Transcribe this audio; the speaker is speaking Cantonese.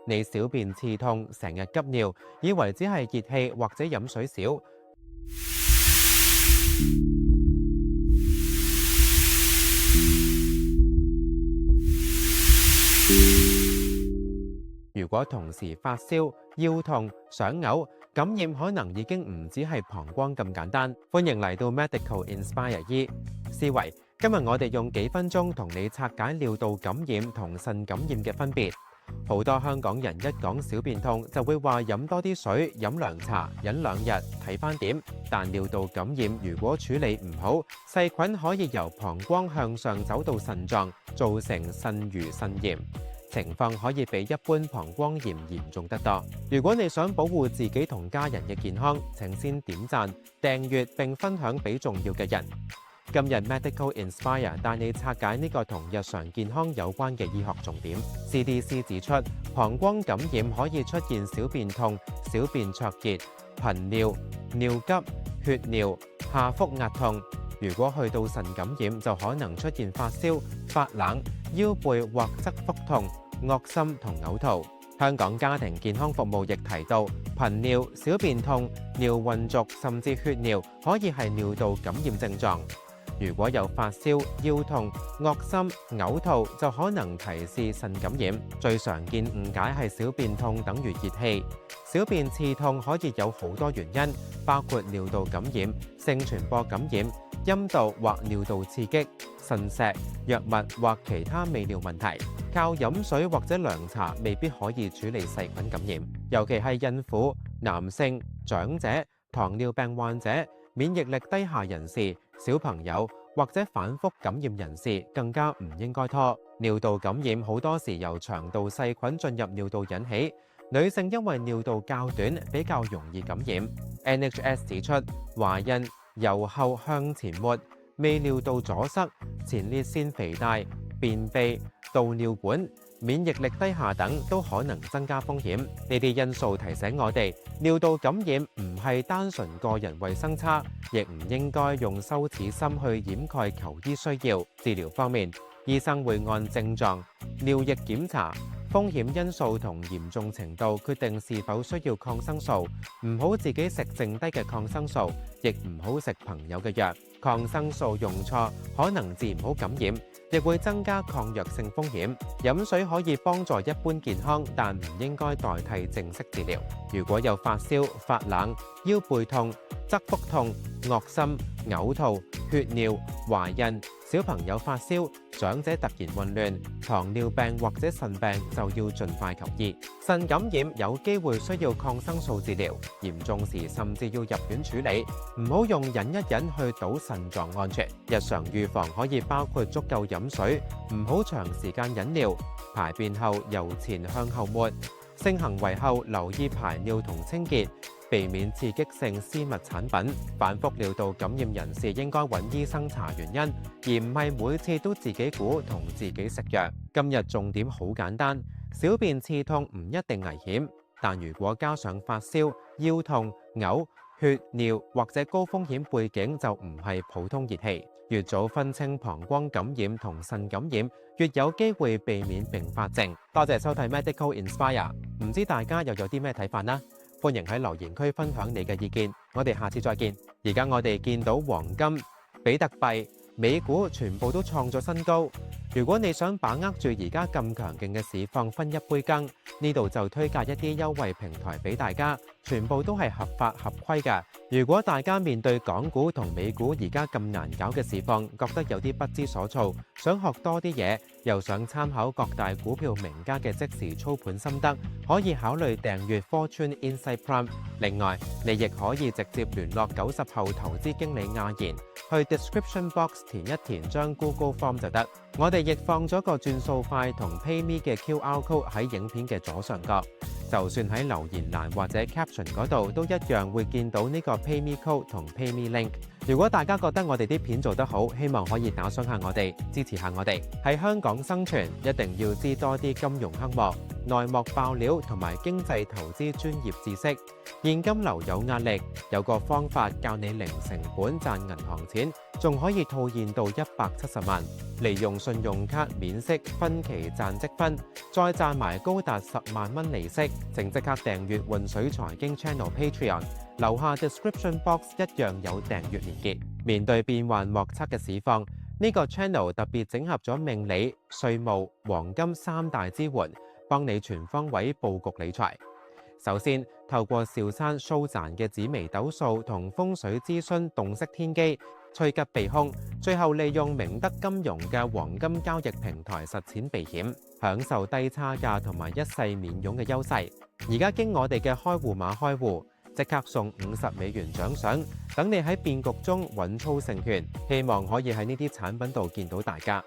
你小便刺痛，成日急尿，以為只係熱氣或者飲水少。如果同時發燒、腰痛、想嘔，感染可能已經唔止係膀胱咁簡單。歡迎嚟到 Medical Inspire 醫思維，今日我哋用幾分鐘同你拆解尿道感染同腎感染嘅分別。好多香港人一講小便痛就會話飲多啲水、飲涼茶、忍2日睇返點。但尿道感染如果處理唔好，細菌可以由膀胱向上走到腎臟，造成腎盂腎炎。情況可以比一般膀胱炎嚴重得多。如果你想保護自己同家人嘅健康，請先點讚、訂閱並分享俾重要嘅人。今日 Medical Inspire 帶你拆解呢個同日常健康有關嘅醫學重點。CDC 指出，膀胱感染可以出現小便痛、小便灼熱、頻尿、尿急、血尿、下腹壓痛。如果去到腎感染，就可能出現發燒、發冷、腰背或側腹痛、噁心同嘔吐。香港家庭健康服務亦提到，頻尿、小便痛、尿混濁甚至血尿可以係尿道感染症狀。如果有發燒、腰痛、噁心、嘔吐，就可能提示腎感染。最常見誤解係小便痛等於熱氣。小便刺痛可以有好多原因，包括尿道感染、性傳播感染、陰道或尿道刺激、腎石、藥物或其他泌尿問題。靠飲水或者涼茶未必可以處理細菌感染，尤其係孕婦、男性、長者、糖尿病患者、免疫力低下人士、小朋友或者反覆感染人士更加唔應該拖。尿道感染好多時由腸道細菌進入尿道引起，女性因為尿道較短，比較容易感染。NHS 指出，懷孕、由後向前沒、泌尿道阻塞、前列腺肥大、便秘、導尿管、免疫力低下等都可能增加風險。呢啲因素提醒我哋，尿道感染唔係單純個人衛生差，亦唔應該用羞恥心去掩蓋求醫需要。治療方面，醫生會按症狀、尿液檢查、風險因素同嚴重程度決定是否需要抗生素。唔好自己食剩低嘅抗生素，亦唔好食朋友嘅藥。抗生素用錯可能致唔好感染，亦會增加抗藥性風險。飲水可以幫助一般健康，但唔應該代替正式治療。如果有發燒、發冷、腰背痛、側腹痛、噁心、嘔吐、血尿、懷孕、小朋友發燒、長者突然混亂、糖尿病或者腎病，就要盡快求醫。腎感染有機會需要抗生素治療，嚴重時甚至要入院處理。唔好用忍一忍去賭腎臟安全。日常預防可以包括足夠飲水，唔好長時間忍尿，排便後由前向後抹，性行為後留意排尿同清潔，避免刺激性私密產品。反覆尿道感染人士應該揾醫生查原因，而唔係每次都自己估同自己食藥。今日重點好簡單，小便刺痛唔一定危險，但如果加上發燒、腰痛、嘔、血尿或者高風險背景，就唔係普通熱氣。越早分清膀胱感染同腎感染，越有機會避免併發症。多謝收睇 Medical Inspire， 唔知大家又有啲咩睇法呢？歡迎喺留言區分享你嘅意見，我哋下次再見。而家我哋見到黃金、比特幣、美股全部都創咗新高。如果你想把握住而家咁強勁嘅市況分一杯羹，呢度就推介一啲優惠平台俾大家，全部都係合法合規嘅。如果大家面對港股同美股而家咁難搞嘅市況，覺得有啲不知所措，想學多啲嘢，又想參考各大股票名家嘅即時操盤心得，可以考慮訂閱 Fortune Insight Prime。另外，你亦可以直接聯絡90後投資經理阿賢，去 description box 填一填張 Google Form 就得。我哋亦放咗個轉數快同 PayMe 嘅 QR code 喺影片嘅左上角，就算喺留言欄或者 caption 嗰度都一樣會見到呢個 PayMe code 同 PayMe link。如果大家覺得我哋啲片做得好，希望可以打賞下我哋，支持下我哋。喺香港生存，一定要知多啲金融黑幕、內幕爆料同埋經濟投資專業知識。現金流有壓力，有個方法教你零成本賺銀行錢，仲可以套現到170萬，利用信用卡免息分期賺積分，再賺埋高達10萬蚊利息。請即刻訂閱渾水財經 Channel Patreon， 樓下 description box 一樣有訂閱連結。面對變幻莫測嘅市況，呢個 channel 特別整合咗命理、稅務、黃金3大支援，幫你全方位佈局理財。首先，透過紹山蘇賺嘅紫微斗數同風水諮詢洞悉天機，趨吉避凶，最後利用明德金融嘅黃金交易平台實踐避險，享受低差價同埋一世免佣嘅優勢。而家經我哋嘅開戶碼開戶，即刻送50美元獎賞，等你喺變局中穩操勝券。希望可以喺呢啲產品度見到大家。